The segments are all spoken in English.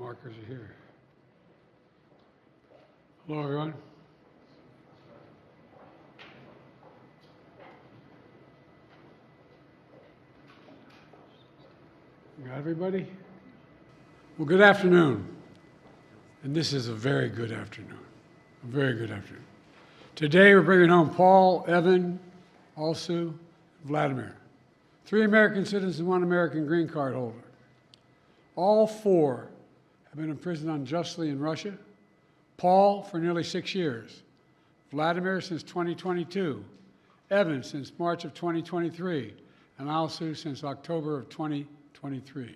markers are here. Hello, everyone. You got everybody? Well, good afternoon. And this is a very good afternoon. A very good afternoon. Today we're bringing home Paul, Evan, Alsu, Vladimir. 3 American citizens and 1 American green card holder. All 4 have been imprisoned unjustly in Russia. Paul for nearly 6 years. Vladimir since 2022. Evan since March of 2023. And Alsu since October of 2023.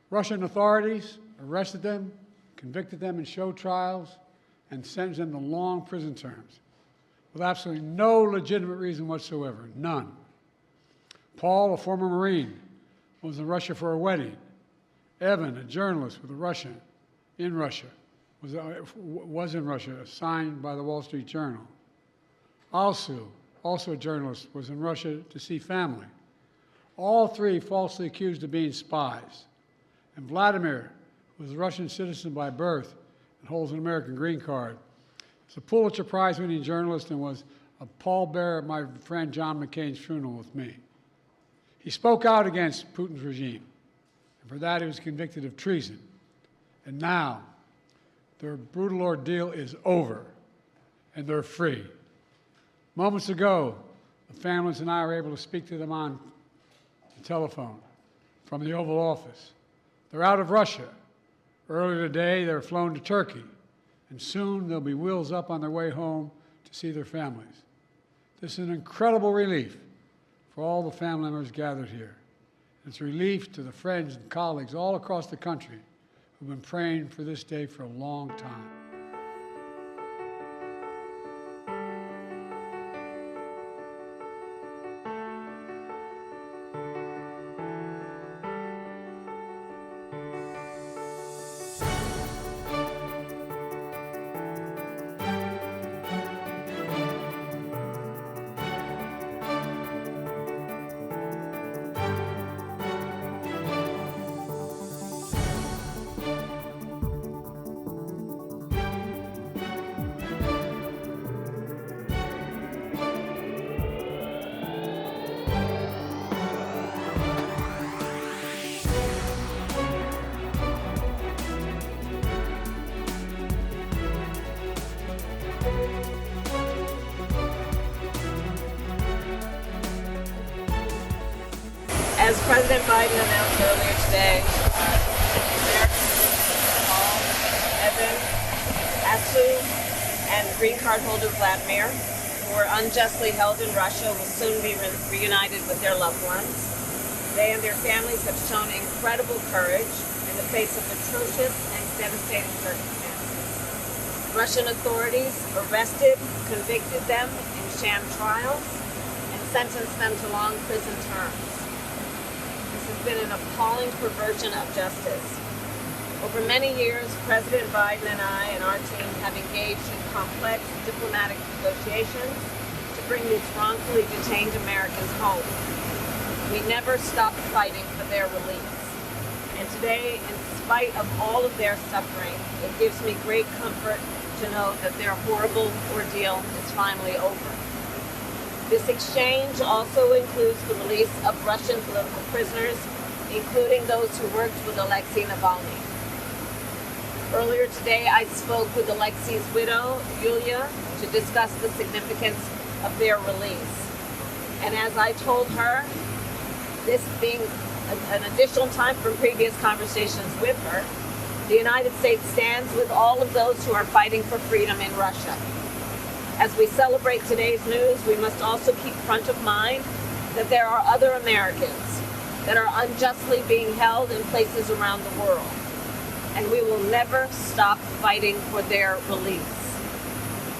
Russian authorities arrested them, convicted them in show trials, and sentenced them to long prison terms with absolutely no legitimate reason whatsoever, none. Paul, a former Marine, was in Russia for a wedding. Evan, a journalist with a Russian, in Russia, was in Russia, assigned by the Wall Street Journal. Alsu, also a journalist, was in Russia to see family. All 3 falsely accused of being spies. And Vladimir, who was a Russian citizen by birth and holds an American green card, is a Pulitzer Prize-winning journalist and was a pallbearer at my friend John McCain's funeral with me. He spoke out against Putin's regime, and for that he was convicted of treason. And now, their brutal ordeal is over, and they're free. Moments ago, the families and I were able to speak to them on the telephone from the Oval Office. They're out of Russia. Earlier today, they were flown to Turkey, and soon they'll be wheels up on their way home to see their families. This is an incredible relief for all the family members gathered here. It's a relief to the friends and colleagues all across the country who've been praying for this day for a long time. As President Biden announced earlier today, Americans, Paul, Evan, Alsu, and green card holder Vladimir, who were unjustly held in Russia, will soon be reunited with their loved ones. They and their families have shown incredible courage in the face of atrocious and devastating circumstances. Russian authorities arrested, convicted them in sham trials, and sentenced them to long prison terms. This has been an appalling perversion of justice. Over many years, President Biden and I and our team have engaged in complex diplomatic negotiations to bring these wrongfully detained Americans home. We never stopped fighting for their release. And today, in spite of all of their suffering, it gives me great comfort to know that their horrible ordeal is finally over. This exchange also includes the release of Russian political prisoners, including those who worked with Alexei Navalny. Earlier today, I spoke with Alexei's widow, Yulia, to discuss the significance of their release. And as I told her, this being an additional time from previous conversations with her, the United States stands with all of those who are fighting for freedom in Russia. As we celebrate today's news, we must also keep front of mind that there are other Americans that are unjustly being held in places around the world. And we will never stop fighting for their release.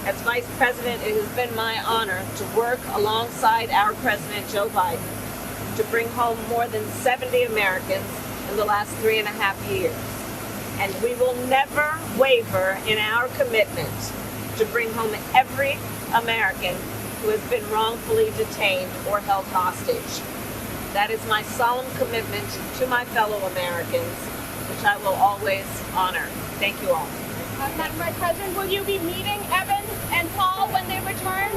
As Vice President, it has been my honor to work alongside our President, Joe Biden, to bring home more than 70 Americans in the last 3.5 years. And we will never waver in our commitment to bring home every American who has been wrongfully detained or held hostage. That is my solemn commitment to my fellow Americans, which I will always honor. Thank you all. Madam Vice President, will you be meeting Evan and Paul when they return?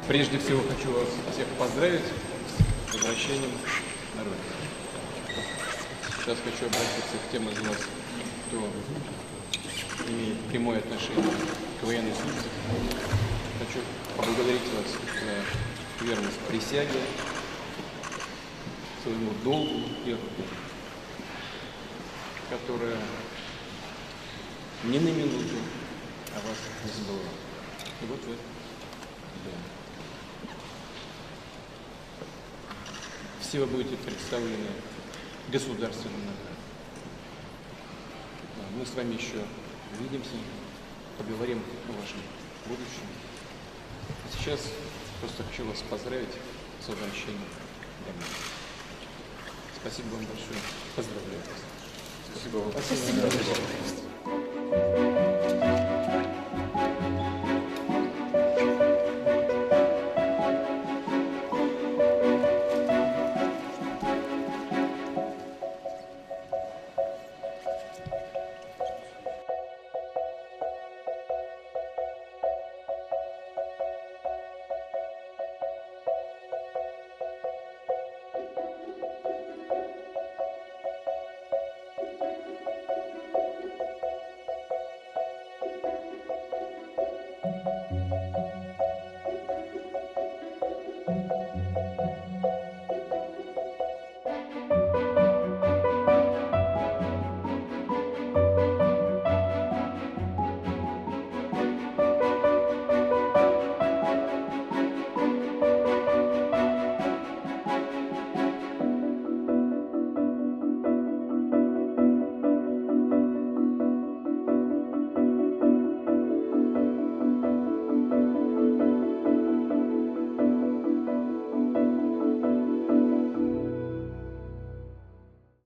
Прежде всего хочу вас всех поздравить с возвращением на родину. Сейчас хочу обратиться к тем из вас, кто имеет прямое отношение к военной службе. Хочу поблагодарить вас за верность присяге, своему долгу, которая ни на минуту о вас не забывала. И вот вы. Да. Все вы будете представлены государственным наградам. Мы с вами еще увидимся, поговорим о вашем будущем. А сейчас просто хочу вас поздравить с возвращением домой. Спасибо вам большое. Поздравляю вас. Спасибо вам. Спасибо.